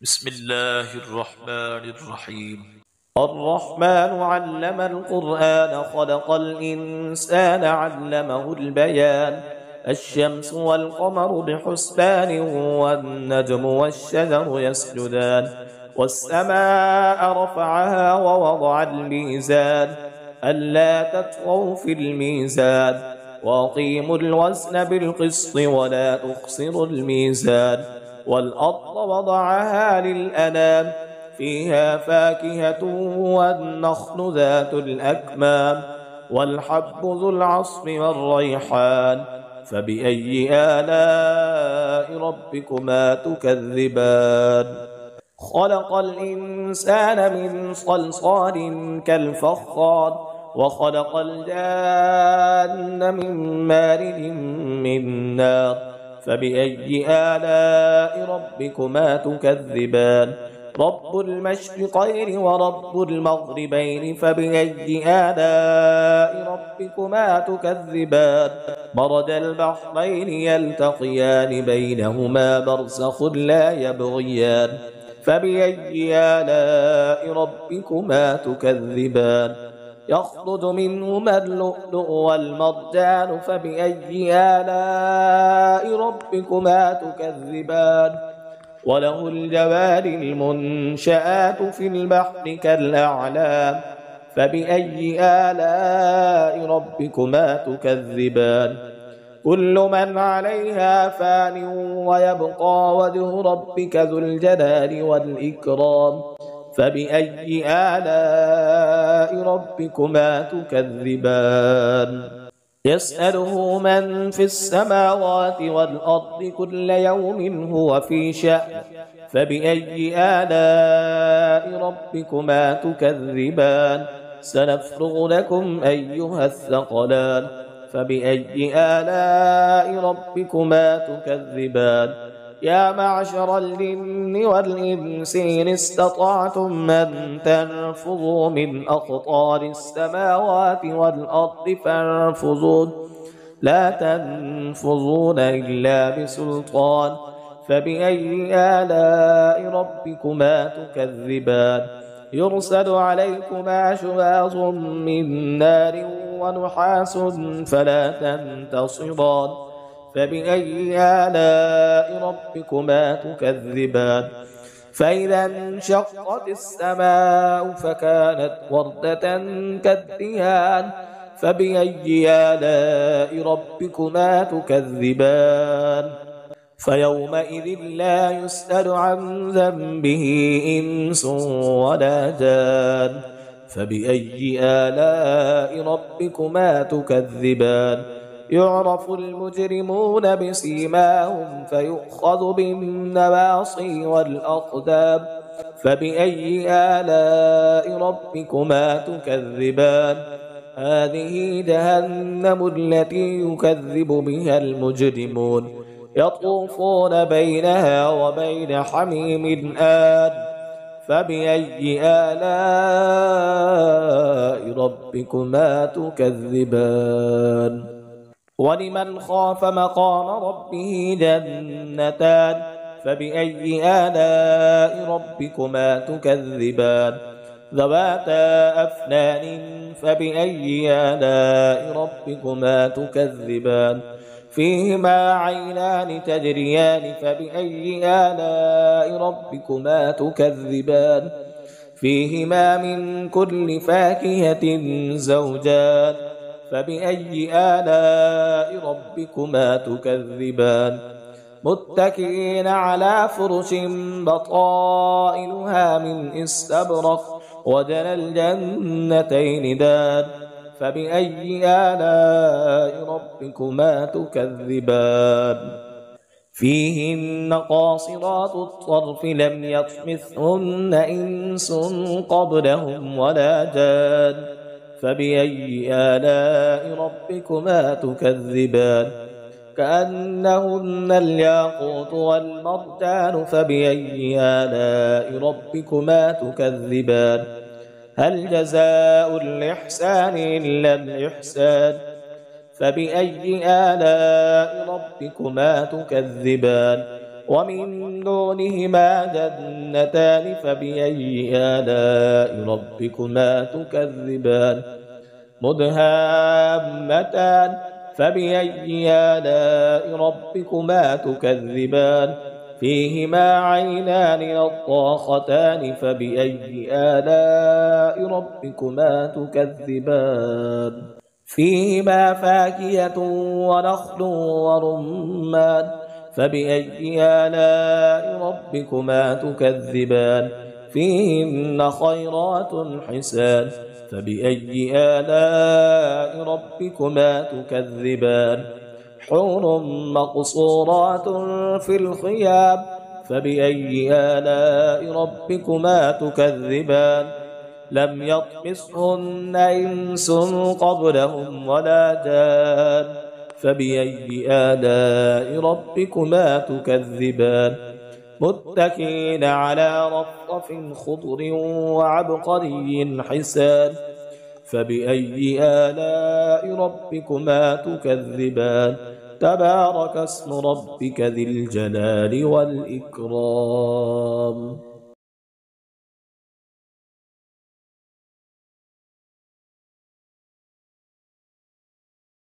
بسم الله الرحمن الرحيم. الرحمن علم القرآن خلق الإنسان علمه البيان. الشمس والقمر بحسبان والنجم والشجر يسجدان. والسماء رفعها ووضع الميزان ألا تطغوا في الميزان وأقيموا الوزن بالقسط ولا تخسروا الميزان. والأرض وضعها للأنام فيها فاكهة والنخل ذات الأكمام والحب ذو العصف والريحان فبأي آلاء ربكما تكذبان. خلق الإنسان من صلصال كالفخار وخلق الجان من مارد من نار فبأي آلاء ربكما تكذبان. رب المشرقين ورب المغربين فبأي آلاء ربكما تكذبان. مرج البحرين يلتقيان بينهما برزخ لا يبغيان فبأي آلاء ربكما تكذبان. يخرج منهما اللؤلؤ والمرجان فبأي آلاء ربكما تكذبان. وله الجوار المنشآت في البحر كالأعلام فبأي آلاء ربكما تكذبان. كل من عليها فان ويبقى وجه ربك ذو الجلال والإكرام فبأي آلاء ربكما تكذبان. يسأله من في السماوات والأرض كل يوم هو في شأن فبأي آلاء ربكما تكذبان. سنفرغ لكم أيها الثقلان فبأي آلاء ربكما تكذبان. يا معشر الجن والإنس إن استطعتم أن تنفذوا من أقطار السماوات والأرض فانفذوا لا تنفذون إلا بسلطان فبأي آلاء ربكما تكذبان. يرسل عليكما شواظ من نار ونحاس فلا تنتصران فبأي آلاء ربكما تكذبان. فإذا انشقت السماء فكانت وردة كالدهان فبأي آلاء ربكما تكذبان. فيومئذ لا يسأل عن ذنبه إنس ولا جان فبأي آلاء ربكما تكذبان. يعرف المجرمون بسيماهم فيؤخذ بالنواصي والأقدام فبأي آلاء ربكما تكذبان. هذه جهنم التي يكذب بها المجرمون يطوفون بينها وبين حميم آن فبأي آلاء ربكما تكذبان. ولمن خاف مقام ربه جنتان فبأي آلاء ربكما تكذبان. ذواتا أفنان فبأي آلاء ربكما تكذبان. فيهما عينان تجريان فبأي آلاء ربكما تكذبان. فيهما من كل فاكهة زوجان فبأي آلاء ربكما تكذبان. متكئين على فرش بطائنها من استبرق وجنى الجنتين دان فبأي آلاء ربكما تكذبان. فيهن قاصرات الطرف لم يطمثهن إنس قبلهم ولا جان فبأي آلاء ربكما تكذبان. كأنهن الياقوت والمرجان فبأي آلاء ربكما تكذبان. هل جزاء الإحسان إلا الإحسان فبأي آلاء ربكما تكذبان. ومن دونهما جنتان فبأي آلاء ربكما تكذبان مدهامتان فبأي آلاء ربكما تكذبان فيهما عينان نضاختان فبأي آلاء ربكما تكذبان فيهما فاكهة ونخل ورمان فبأي آلاء ربكما تكذبان فيهن خيرات حسان فبأي آلاء ربكما تكذبان حور مقصورات في الخيام فبأي آلاء ربكما تكذبان لم يطمثهن إنس قبلهم ولا جان فبأي آلاء ربكما تكذبان متكئين على رفرف خضر وعبقري حسان فبأي آلاء ربكما تكذبان تبارك اسم ربك ذي الجلال والإكرام